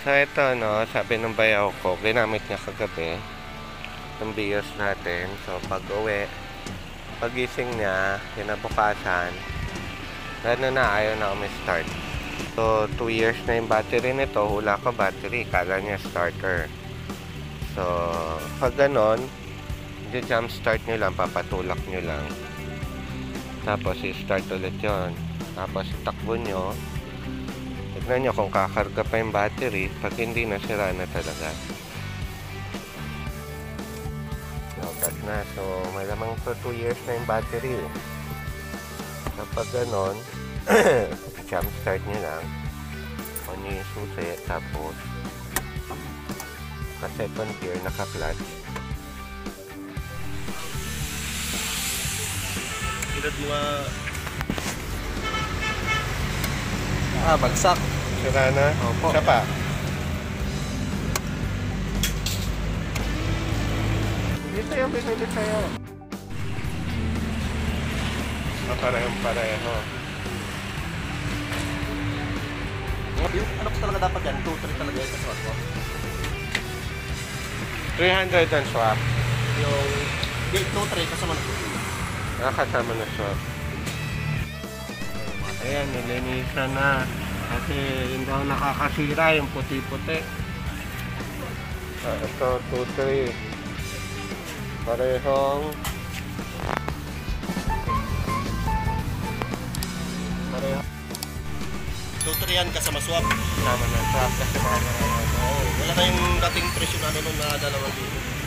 So ito no, sabi ng bayaw ko, ginamit niya kagabi itong BIOS natin. So pag uwi, pagising niya, kinabukasan, gano'n na, ayaw na kami start. So 2 years na yung battery nito, hula ko battery, kala niya starter. So pag gano'n, jump start nyo lang, papatulak nyo lang, tapos i-start ulit yon, tapos itakbo nyo. Tignan nyo kung kakarga pa yung battery. Pag hindi na, sira na talaga. Logat na. So malamang to 2 years na yung battery. Kapag ganon, jump start nyo lang, on nyo yung susi, tapos ka second gear, naka clutch. Ilad mga Bagsak. Sira na? Opo. Siya pa? Dito yung binili sa'yo. Parehong-pareho. yung ano ko talaga dapat yan, 2-3 talaga yung kasawat ko. 300 ang swap. Yung 2-3 kasama na. Nakasama na swap. Ayan, nilinisan na. Kasi yun daw nakakasira, yung puti-puti. Ito, 2-3. Parehong. Parehong. 2-3 yan kasama swap. Sama na swap kasi mga Oo, wala na yung dating presyo na ano nung na 2,000.